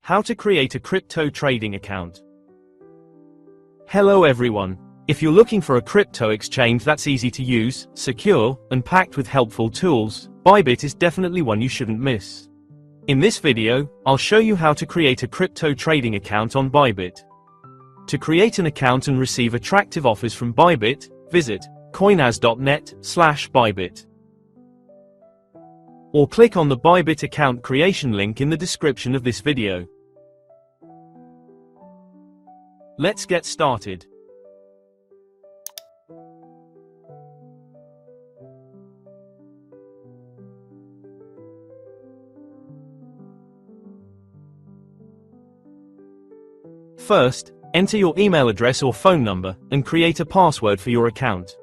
How to create a crypto trading account. Hello everyone. If you're looking for a crypto exchange that's easy to use, secure, and packed with helpful tools, Bybit is definitely one you shouldn't miss. In this video, I'll show you how to create a crypto trading account on Bybit. To create an account and receive attractive offers from Bybit, visit coinaz.net/Bybit. Or click on the Bybit account creation link in the description of this video. Let's get started. First, enter your email address or phone number, and create a password for your account.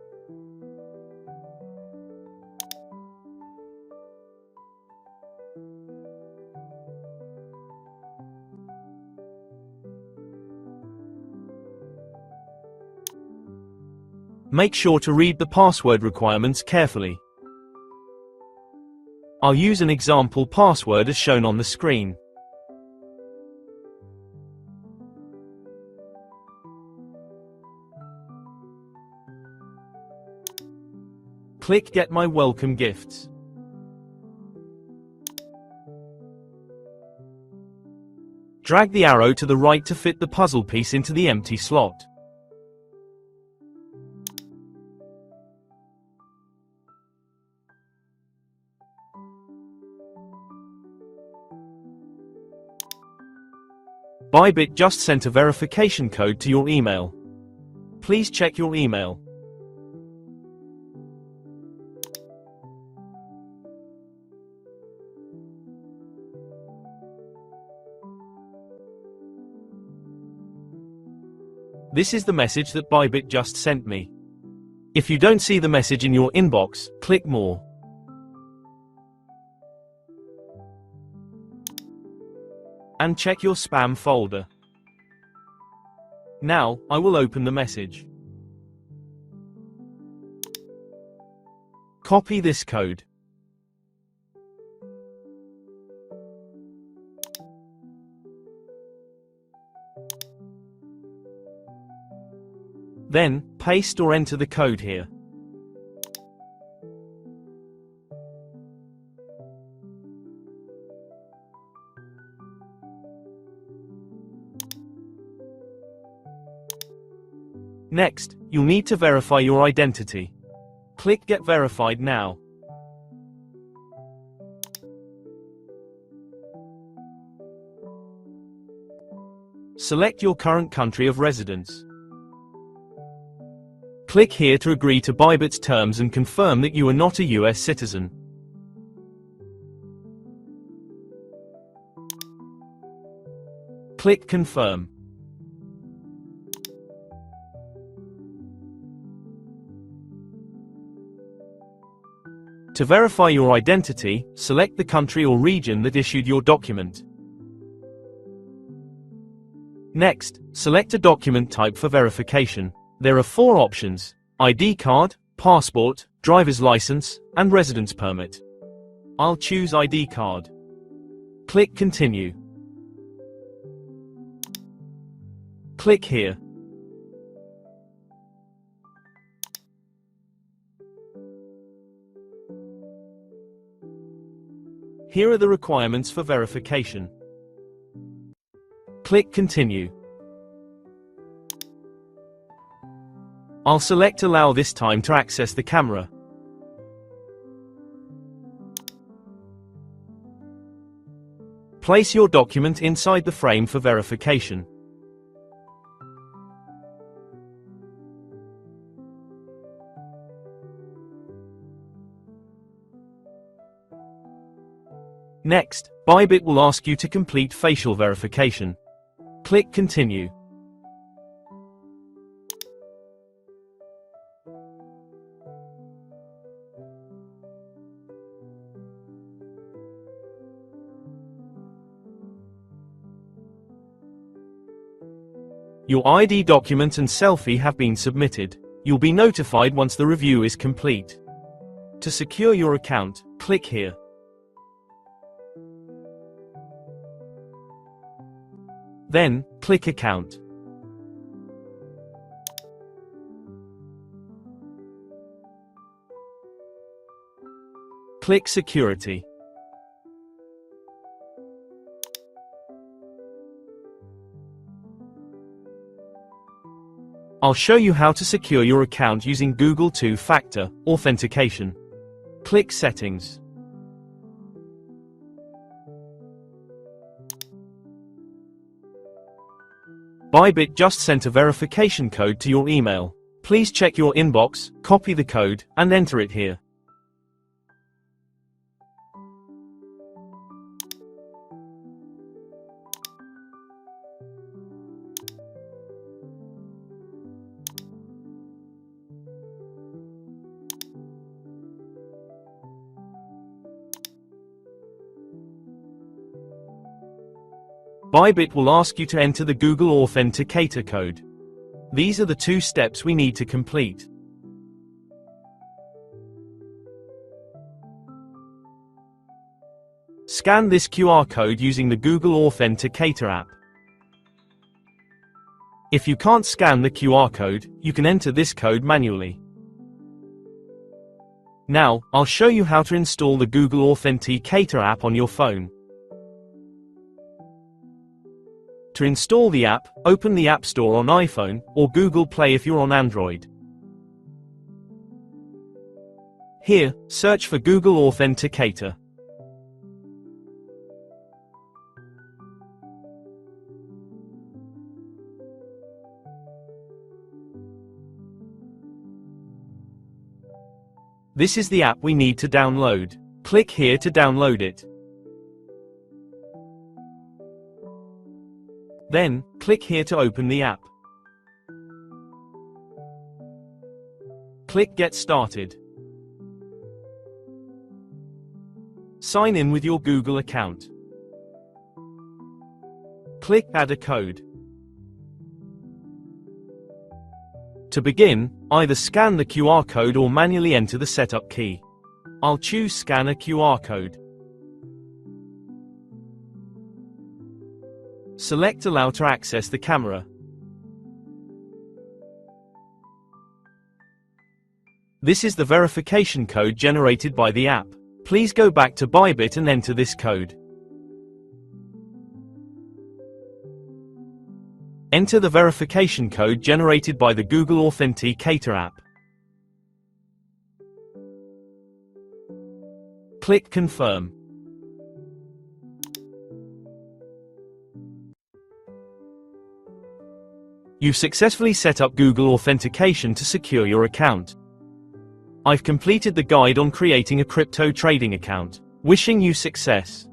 Make sure to read the password requirements carefully. I'll use an example password as shown on the screen. Click Get My Welcome Gifts. Drag the arrow to the right to fit the puzzle piece into the empty slot. Bybit just sent a verification code to your email. Please check your email. This is the message that Bybit just sent me. If you don't see the message in your inbox, click More. And check your spam folder. Now, I will open the message. Copy this code. Then, paste or enter the code here. Next, you'll need to verify your identity. Click Get Verified now. Select your current country of residence. Click here to agree to Bybit's terms and confirm that you are not a US citizen. Click Confirm. To verify your identity, select the country or region that issued your document. Next, select a document type for verification. There are 4 options: ID card, passport, driver's license, and residence permit. I'll choose ID card. Click Continue. Click here. Here are the requirements for verification. Click Continue. I'll select Allow this time to access the camera. Place your document inside the frame for verification. Next, Bybit will ask you to complete facial verification. Click Continue. Your ID document and selfie have been submitted. You'll be notified once the review is complete. To secure your account, click here. Then, click Account. Click Security. I'll show you how to secure your account using Google two-factor authentication. Click Settings. Bybit just sent a verification code to your email. Please check your inbox, copy the code, and enter it here. Bybit will ask you to enter the Google Authenticator code. These are the 2 steps we need to complete. Scan this QR code using the Google Authenticator app. If you can't scan the QR code, you can enter this code manually. Now, I'll show you how to install the Google Authenticator app on your phone. To install the app, open the App Store on iPhone, or Google Play if you're on Android. Here, search for Google Authenticator. This is the app we need to download. Click here to download it. Then, click here to open the app. Click Get Started. Sign in with your Google account. Click Add a code. To begin, either scan the QR code or manually enter the setup key. I'll choose Scan a QR code. Select Allow to access the camera. This is the verification code generated by the app. Please go back to Bybit and enter this code. Enter the verification code generated by the Google Authenticator app. Click Confirm. You've successfully set up Google Authentication to secure your account. I've completed the guide on creating a crypto trading account. Wishing you success.